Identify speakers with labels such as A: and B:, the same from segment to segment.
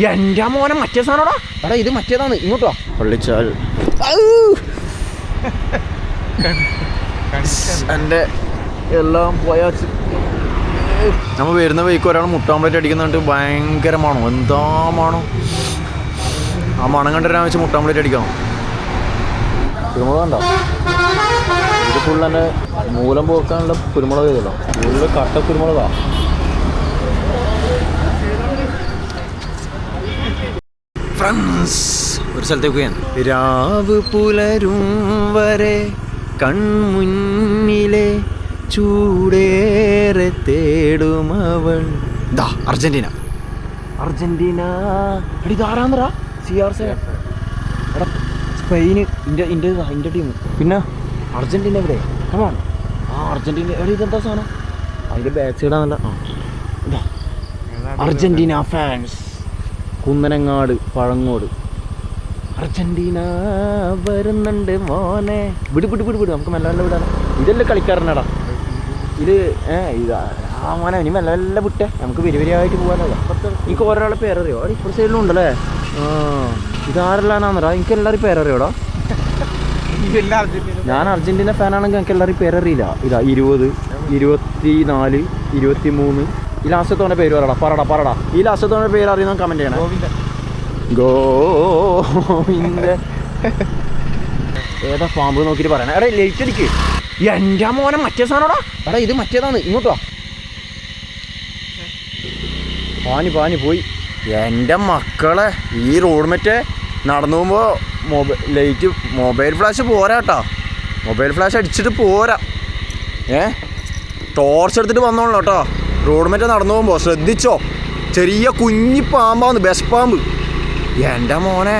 A: എൻ്റെ മോനെ മറ്റേ സാധനോടാ. എടാ ഇത് മറ്റേതാണ്, ഇങ്ങോട്ടോ പള്ളിച്ചാൽ. എൻ്റെ എല്ലാം പോയാ. നമ്മൾ വരുന്ന വഴിക്ക് ഒരാൾ മുട്ട ഓംലെറ്റ് അടിക്കുന്നുണ്ട്. ഭയങ്കരമാണോ, എന്താ മാണോ. ആ മണം കണ്ടിട്ട് വെച്ച് മുട്ട ഓംലെറ്റ് അടിക്കണം. കുരുമുളക് ഉണ്ടോ? ഇത് ഫുൾ എൻ്റെ മൂലം പോക്കാനുള്ള കുരുമുളക് ചെയ്തല്ലോ. ഫുള്ള് കട്ട കുരുമുളകാണ്. ഫ്രണ്ട്സ് ഒരു സ്ഥലത്തേക്ക് പോയാൻ. രാവ് പുലരും വരെ കൺമുന്നിലെ ചൂടേറെ തേടുമവൾ. ദാ അർജന്റീന. അർജന്റീന എടി ധാരാന്തരാ CR7. എടാ സ്പെയിന് ഇന്ത്യ ടീം. പിന്നെ അർജന്റീന എവിടെ? കമാൺ. അർജന്റീന എവിടെ? ഇതെന്താ സാധനം? അതിൻ്റെ ബാക്ക് സൈഡാണല്ല. Argentina fans Kunnanangad Pazhangode. Argentina വരുന്നുണ്ട് മോനെ. വിട് നമുക്ക് മെല്ലെ വിടാണ്. ഇതല്ലേ കളിക്കാരനാടാ ഇത്. ഇതാ ആ മോനെ ഇനി മെല്ലെ വിട്ടേ. നമുക്ക് വരിവരിയായിട്ട് പോകാനല്ല. എനിക്ക് ഒരാളെ പേരറിയോ? ഇപ്പോൾ സൈഡിലും ഉണ്ടല്ലേ. ഇതാരെല്ലാന്നാ എനിക്ക് എല്ലാവരും പേരറിയോടാ. ഞാൻ അർജന്റീന ഫാനാണെങ്കിൽ എനിക്ക് എല്ലാവരും പേരറിയില്ല. ഇതാ 20, 24, 23. ഈ ലാസ്റ്റത്തോടെ പേര് പറടാ. ഈ ലാസ്റ്റത്തോടെ പേര് അറിയുന്ന കമന്റ് ചെയ്യണം. ഗോവിന്ദ. ഏതാ പാമ്പ് നോക്കിയിട്ട് പറയണേ. എടാ ലേറ്റ് അടിക്ക്. എൻ്റെ മോനെ മറ്റേ സാധനോടാ. എടാ ഇത് മറ്റേതാണ്, ഇങ്ങോട്ടോ. പാനി പോയി. എൻ്റെ മക്കളെ ഈ റോഡ് മറ്റേ നടന്നു പോകുമ്പോൾ മൊബൈൽ ഫ്ലാഷ് പോരാ കേട്ടോ. മൊബൈൽ ഫ്ലാഷ് അടിച്ചിട്ട് പോരാ. ടോർച്ച് എടുത്തിട്ട് വന്നോളൂ കേട്ടോ. റോഡ് മറ്റേ നടന്നു പോകുമ്പോൾ ശ്രദ്ധിച്ചോ. ചെറിയ കുഞ്ഞി പാമ്പാന്ന്, ബെസ്റ്റ് പാമ്പ്. എൻ്റെ മോനെ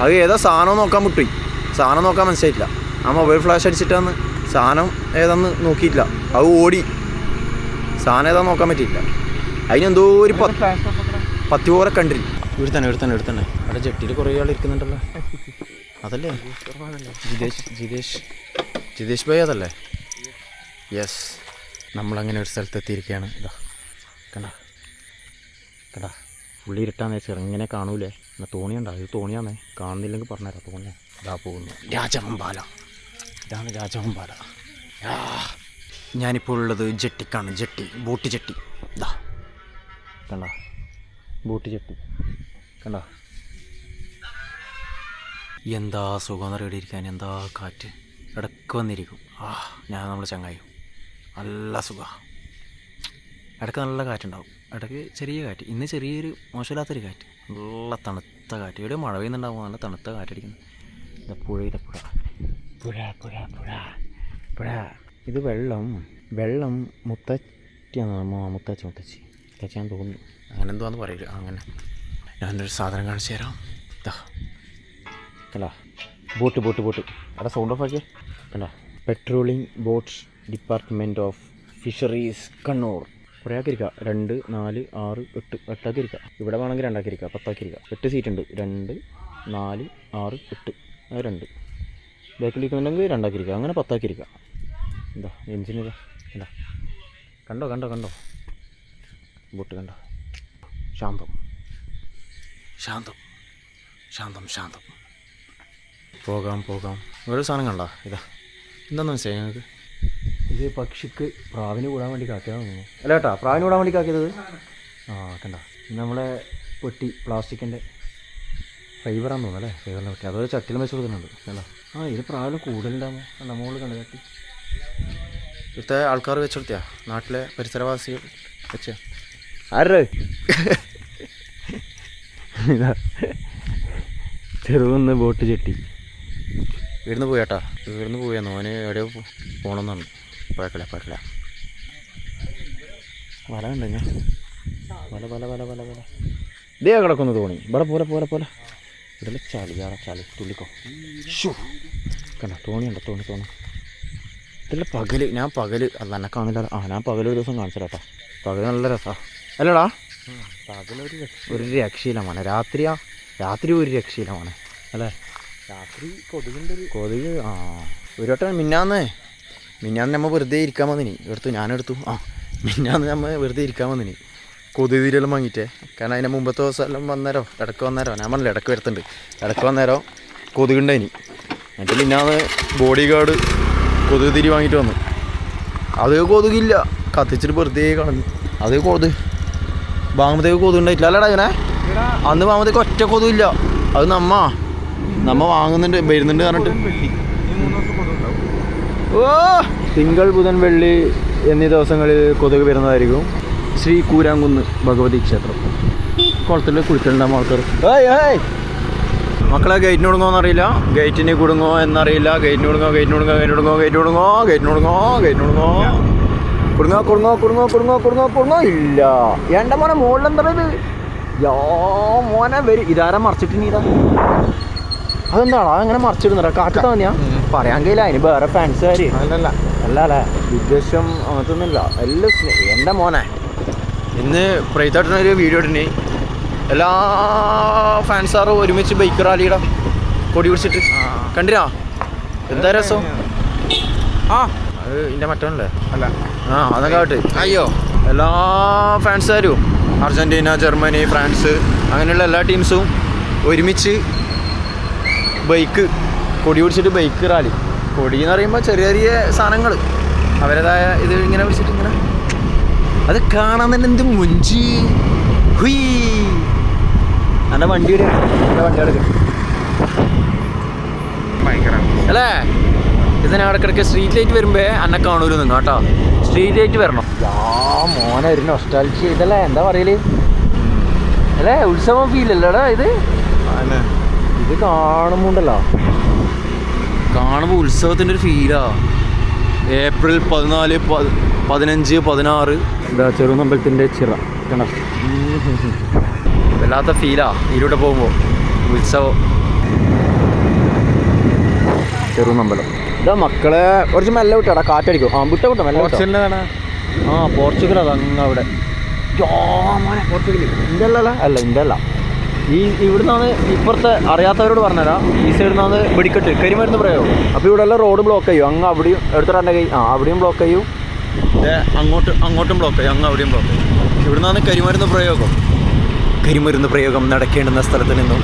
A: അത് ഏതാ സാധനം നോക്കാൻ വിട്ടുപോയി. സാധനം നോക്കാൻ മനസ്സിലായിട്ടില്ല. ആ മൊബൈൽ ഫ്ലാഷ് അടിച്ചിട്ടാന്ന് സാധനം ഏതാന്ന് നോക്കിയിട്ടില്ല. അത് ഓടി. സാധനം ഏതാന്ന് നോക്കാൻ പറ്റിയില്ല. അതിനെന്തോ ഒരു 10 ഓരെ കണ്ടില്ല. ഇവിടെ തന്നെ അവിടെ ജെട്ടിയിൽ കുറേ ആൾ ഇരിക്കുന്നുണ്ടല്ലോ. അതല്ലേ ജിതേഷ് ഭായ് അതല്ലേ? യെസ്. നമ്മളങ്ങനെ ഒരു സ്ഥലത്ത് എത്തിയിരിക്കുകയാണ്. ഇതാ കണ്ടാ പുള്ളി ഇരുട്ടാന്ന് വെച്ചാൽ ഇങ്ങനെ കാണൂലേ. എന്നാൽ തോണിയുണ്ടോ? ഇത് തോണിയാന്നേ. കാണുന്നില്ലെങ്കിൽ പറഞ്ഞുതരാം. തോണിയാ ഇതാ പോകുന്നു. രാജവമ്പാല. ഇതാണ് രാജവമ്പാല. ഞാനിപ്പോൾ ഉള്ളത് ജെട്ടിക്കാണ്. Boat jetty. ഇതാ കണ്ടാ ബോട്ട് ജെട്ടി കണ്ടാ. എന്താ സുഖം റെഡിയിരിക്കാൻ. എന്താ കാറ്റ് ഇടയ്ക്ക് വന്നിരിക്കും. ഞാൻ നമ്മുടെ ചങ്ങായി നല്ല സുഖമാണ്. ഇടയ്ക്ക് നല്ല കാറ്റുണ്ടാവും. ഇടയ്ക്ക് ചെറിയ കാറ്റ്. ഇന്ന് ചെറിയൊരു മോശമില്ലാത്തൊരു കാറ്റ്. നല്ല തണുത്ത കാറ്റ്. ഇവിടെ മഴ പെയ്യുന്നുണ്ടാവും. നല്ല തണുത്ത കാറ്റടിക്കുന്നു. ഇതാ പുഴ. ഇത് വെള്ളം മുത്തച്ചിയാണെന്ന്. മുത്തച്ചിയാന്ന് തോന്നുന്നു. അങ്ങനെ എന്തോന്ന് പറയില്ല. അങ്ങനെ ഞാനൊരു സാധനം കാണിച്ചു തരാം. കണ്ടാ ബോട്ട്. അവിടെ സൗണ്ട് ഓഫ് ആക്കിയേ. കണ്ടാ patrolling boats department of fisheries Kannur. കുറേ ആക്കിയിരിക്കുക. 2, 4, 6, 8 8ആക്കിയിരിക്കുക. ഇവിടെ വേണമെങ്കിൽ 2 ആക്കിയിരിക്കുക. 10 ആക്കിയിരിക്കുക. 8 സീറ്റ് ഉണ്ട്. 2, 4, 6, 8 2. ബാക്കിലിരിക്കുന്നുണ്ടെങ്കിൽ 2 ആക്കിയിരിക്കുക. അങ്ങനെ 10 ആക്കിയിരിക്കുക. എന്താ എൻജിൻ ഇതാ കണ്ടോ ബോട്ട് കണ്ടോ. ശാന്തം. പോകാം. വേറെ സാധനം കണ്ടോ. ഇതാ എന്താണെന്ന് മനസ്സിലായി ഞങ്ങൾക്ക്. ഇത് പക്ഷിക്ക് പ്രാവിന് കൂടാൻ വേണ്ടി കാക്കിയതാണെന്ന് തോന്നുന്നു. അല്ല കേട്ടോ, പ്രാവിന് കൂടാൻ വേണ്ടി കാക്കിയത്. കണ്ടോ നമ്മളെ പെട്ടി പ്ലാസ്റ്റിക്കിൻ്റെ ഫൈബറാന്ന് തോന്നുന്നു അല്ലേ. ഫൈബറിനെ പറ്റി അതൊരു ചട്ടിലും വെച്ച് കൊടുക്കുന്നുണ്ട്. കണ്ടോ. ഇത് പ്രാവിന് കൂടുതലുണ്ടാകുമോ. കണ്ടോ മുകളിൽ കണ്ടോ ചട്ടി. ഇവിടുത്തെ ആൾക്കാർ വെച്ച് കൊടുത്തിയാ. നാട്ടിലെ പരിസരവാസികൾ വെച്ച ആര് ഇതാ ചെറുകുന്ന് ബോട്ട് ചെട്ടി. ഇവിടുന്ന് പോയാട്ടാ. ഇവിടുന്ന് പോയാന്ന്. ഓന് എവിടെയോ പോകണമെന്നാണ്. പോയക്കല വല കണ്ടോ ഞാൻ. വല ഇതേ കിടക്കുന്നു തോണി. ഇവിടെ പോലെ ഇവിടെ ചളി തുള്ളിക്കോ. ഷൂ കണ്ടോ തോണിയുണ്ടോ. തോണി ഇതില്ല. ഞാൻ പകല് അന്നെ കാണില്ല. ഞാൻ പകലൊരു ദിവസം കാണിച്ചു കേട്ടോ. പകൽ നല്ല രസമാണ് അല്ലടാ. ഒരു രക്ഷയില്ല മോനെ. രാത്രി ഒരു രക്ഷയില്ല മോനെ അല്ലേ. രാത്രി കൊതുക്. ഒരു വട്ടം മിന്നാന്ന് നമ്മൾ വെറുതെ ഇരിക്കാൻ വന്നിനി. ഞാനെടുത്തു. മിന്നാന്ന് നമ്മൾ വെറുതെ ഇരിക്കാൻ വന്നിനി. കൊതുക് തിരിയെല്ലാം വാങ്ങിയിട്ടേ. കാരണം അതിൻ്റെ മുമ്പത്തെ ദിവസം എല്ലാം വന്നേരോ ഇടയ്ക്ക് വന്നേരോ ഞാൻ പറഞ്ഞില്ല ഇടയ്ക്ക് വരുത്തുണ്ട്. ഇടയ്ക്ക് വന്നേരോ കൊതുകുണ്ടായിനി. എന്നിട്ട് പിന്നെ ബോഡി ഗാർഡ് കൊതുക് തിരി വാങ്ങിയിട്ട് വന്നു. അത് കൊതുകില്ല, കത്തിച്ചിട്ട് വെറുതെ കളഞ്ഞു. അത് വാങ്ങുമ്പോഴത്തേക്ക് കൊതുക് ഉണ്ടായിട്ടില്ല. അല്ലടാ ഇങ്ങനെ അന്ന് വാങ്ങുമ്പോഴത്തേക്ക് ഒറ്റ കൊതുകില്ല. അത് നമ്മ വാങ്ങുന്നുണ്ട് വരുന്നുണ്ട് പറഞ്ഞിട്ട്. ഓ തിങ്കൾ ബുധൻ വെള്ളി എന്നീ ദിവസങ്ങളിൽ കൊതുക് വരുന്നതായിരിക്കും. ശ്രീ കൂരാങ്കുന്ന് ഭഗവതി ക്ഷേത്രം കുളത്തിൽ കുളിക്കലുണ്ടാകും ആൾക്കാർ. മക്കളെ ഗേറ്റിന് കൊടുങ്ങോന്നറിയില്ല, ഗേറ്റിന് കുടുങ്ങോ എന്നറിയില്ല. ഗേറ്റിന് കൊടുങ്ങോ ഇല്ല. എൻ്റെ മോനെ മുകളിലെന്താ ഇത്? മോനെ വരും. ഇതാരാ മറിച്ചിട്ട് നീ? അതെന്താണോ അങ്ങനെ മറിച്ചിടുന്നടാ? കാറ്റത്ത് തന്നെയാ പറയാൻ കഴിയില്ല. അതിന് വേറെ ഫാൻസുകാര് അല്ല അല്ലേ, വിദ്വേഷം അങ്ങനത്തെ ഒന്നുമില്ല. എല്ലാം എൻ്റെ മോനെ ഇന്ന് പ്രൈത്തായിട്ടൊരു വീഡിയോ ഇട്ടിന്. എല്ലാ ഫാൻസാറും ഒരുമിച്ച് ബൈക്ക് റാലിയുടെ കൊടി പിടിച്ചിട്ട് കണ്ടിരാ? എന്താ രസം. അത് ഇതിൻ്റെ മറ്റോണല്ലേ? അല്ല അതൊക്കെ ആവട്ടെ. അയ്യോ എല്ലാ ഫാൻസുകാരും അർജൻറ്റീന, ജർമ്മനി, ഫ്രാൻസ് അങ്ങനെയുള്ള എല്ലാ ടീംസും ഒരുമിച്ച് ബൈക്ക് കൊടി പിടിച്ചിട്ട് ബൈക്ക് റാലി. കൊടി എന്ന് പറയുമ്പോൾ ചെറിയ ചെറിയ സാധനങ്ങൾ അവരുടേതായ ഇത് ഇങ്ങനെ പിടിച്ചിട്ട് ഇങ്ങനെ അത് കാണാൻ തന്നെ എന്ത് മുഞ്ചി. ഹുയ് എൻ്റെ വണ്ടി എടുക്കും അല്ലേ? ഇതിന് ഇടയ്ക്കിടയ്ക്ക് സ്ട്രീറ്റ് ലൈറ്റ് വരുമ്പോൾ എന്നെ കാണൂല്ലോ നിങ്ങൾ കേട്ടോ. സ്ട്രീറ്റ് ലൈറ്റ് വരണം. മോനെ ഒരു നൊസ്റ്റാൾജിയ ഇതല്ലേ, എന്താ പറയല് അല്ലേ? ഉത്സവം ഫീൽ അല്ലേടാ ഇത്. ഇത് കാണുമ്പോണ്ടല്ലോ, കാണുമ്പോൾ ഉത്സവത്തിൻ്റെ ഒരു ഫീലാ. ഏപ്രിൽ 14, 15, 16 എന്താ ചെറുനമ്പലത്തിൻ്റെ ചിറ കണ്ടോ? വല്ലാത്ത ഫീലാ ഇതിലൂടെ പോകുമ്പോൾ. ഉത്സവം ചെറുനമ്പലം. ഇതാ മക്കളെ കുറച്ച് മെല്ലെ വിട്ടാടാ, കാറ്റടിക്കും. വിട്ട മെല്ലെ. പോർച്ചുഗൽ അതങ്ങ് അവിടെ. പോർച്ചുഗൽ ഇന്ത്യല്ല അല്ല ഇന്ത്യ അല്ല. ഇവിടുന്നാണ് ഇപ്പുറത്തെ അറിയാത്തവരോട് പറഞ്ഞുതരാം. ഈ സൈഡിൽ നിന്നാണ് വെടിക്കെട്ട് കരിമരുന്ന് പ്രയോഗം. അപ്പോൾ ഇവിടെ എല്ലാം റോഡ് ബ്ലോക്ക് ചെയ്യും. അങ്ങ് അവിടെയും എടുത്തിട്ട് കൈ അവിടെയും ബ്ലോക്ക് ചെയ്യും. അങ്ങോട്ടും ബ്ലോക്ക് ചെയ്യും. അങ്ങ് അവിടെയും ബ്ലോക്ക് ചെയ്യും. ഇവിടുന്നാണ് കരിമരുന്ന് പ്രയോഗം നടക്കേണ്ടുന്ന സ്ഥലത്ത് നിന്നും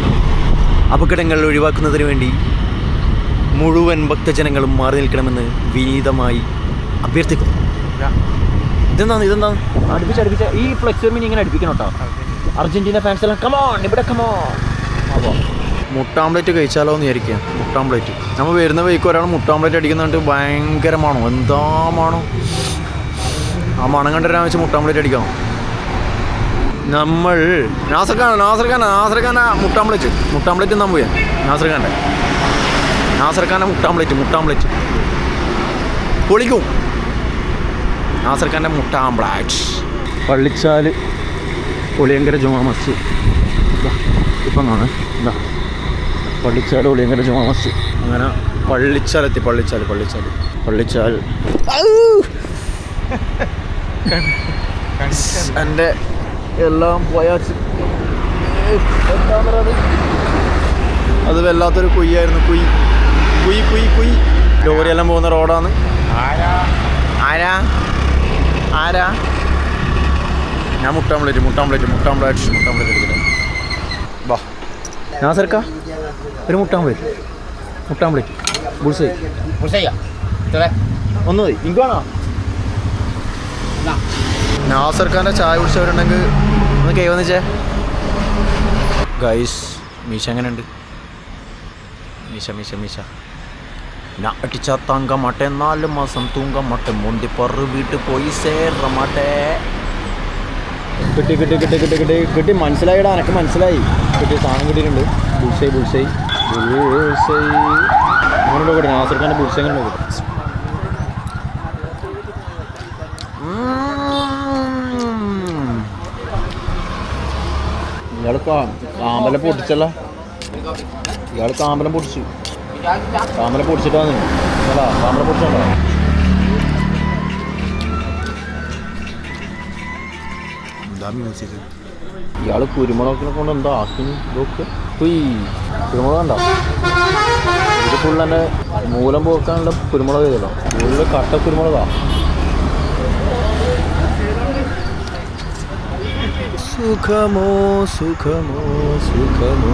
A: അപകടങ്ങൾ ഒഴിവാക്കുന്നതിന് വേണ്ടി മുഴുവൻ ഭക്തജനങ്ങളും മാറി നിൽക്കണമെന്ന് വിനീതമായി അഭ്യർത്ഥിക്കുന്നു. ഇതെന്താണ് അടുപ്പിച്ച ഈ ഫ്ലെക്സ് മിനി ഇങ്ങനെ അടുപ്പിക്കണം കേട്ടോ. അർജന്റീന ഫാൻസ് എല്ലാം കമോൺ ഇവിടെ കമോൺ. അപ്പോൾ മുട്ടാംപ്ലേറ്റ് കഴിച്ചാലോ എന്ന് വിചാരിക്കുക. മുട്ടാംപ്ലേറ്റ് നമ്മൾ വരുന്ന വഴിക്ക് ഒരാൾ മുട്ടാംപ്ലേറ്റ് അടിക്കുന്നുണ്ട്. ഭയങ്കര മണോ, എന്താ മണോ. ആ മണം കണ്ടിട്ടാൻ വെച്ച് മുട്ടാംപ്ലേറ്റ് അടിക്കണം. നമ്മൾ നാസർഖാന മുട്ടാംപ്ലേറ്റ് എന്നാ പോയാ. നാസർഖാൻ്റെ മുട്ടാംപ്ലേറ്റ് പൊളിക്കും. നാസർഖാൻ്റെ മുട്ടാംപ്ലേറ്റ്. പള്ളിച്ചാൽ ഒളിയങ്കര ജുമാ മസ്ജിദ് ഇപ്പം കാണാം. എന്താ പള്ളിച്ചാൽ ഒളിയങ്കര ജുമാ മസ്ജിദ്. അങ്ങനെ പള്ളിച്ചാലെത്തി. പള്ളിച്ചാൽ എൻ്റെ എല്ലാം പോയാച്ച്. എന്താ പറയുക, അത് വല്ലാത്തൊരു കുയ്യായിരുന്നു. കുയ് ലോറിയെല്ലാം പോകുന്ന റോഡാണ്. ആരാ ഞാൻ മുട്ടാംപ്ലേറ്റ് അടിക്കട്ടെ. വാ നാസർക്ക ഒരു മുട്ടാംപ്ലേറ്റ് ബുൾസൈ ഒന്ന് മതി. ഇങ്ങാണോ നാസർഖാൻ്റെ ചായ കുടിച്ചവരുണ്ടെങ്കിൽ ഒന്ന് കൈ വന്നിച്ചേ. ഗൈസ് മീശ എങ്ങനെയുണ്ട്? മീശ ഞാൻ അടിച്ച തങ്ക മാട്ടെ 4 മാസം തൂങ്ക മാട്ടെ മുണ്ടി പറു വീട്ടിൽ പോയി സേറ മാട്ടെ. കിട്ടി മനസ്സിലായിടാ, എനക്ക് മനസ്സിലായി. കിട്ടി സാധനം കിട്ടിയിട്ടുണ്ട്. ബുൾസൈ അങ്ങനെ നോക്കട്ടെ. നാസർഖാൻ്റെ ബുൾസൈ എങ്ങനെ നോക്കട്ടെ. ഇയാൾ കാമ്പലം പൊട്ടിച്ചല്ല. കാമ്പലം പൊട്ടിച്ചിട്ടാണ്. കാമ്പലം പൊടിച്ചോണ്ടോ. എന്താ മ്യൂസിക്? ഇയാൾ കുരുമുളകിനെ കൊണ്ട് എന്താ ആക്കിന്? ഇതൊക്കെ കുരുമുളക് ഉണ്ടോ? ഇത് ഫുൾ തന്നെ മൂലം പോക്കാനുള്ള കുരുമുളക് ചെയ്തല്ലോ. ഫുള്ള് കട്ട കുരുമുളകാ. സുഖമോ സുഖമോ സുഖമോ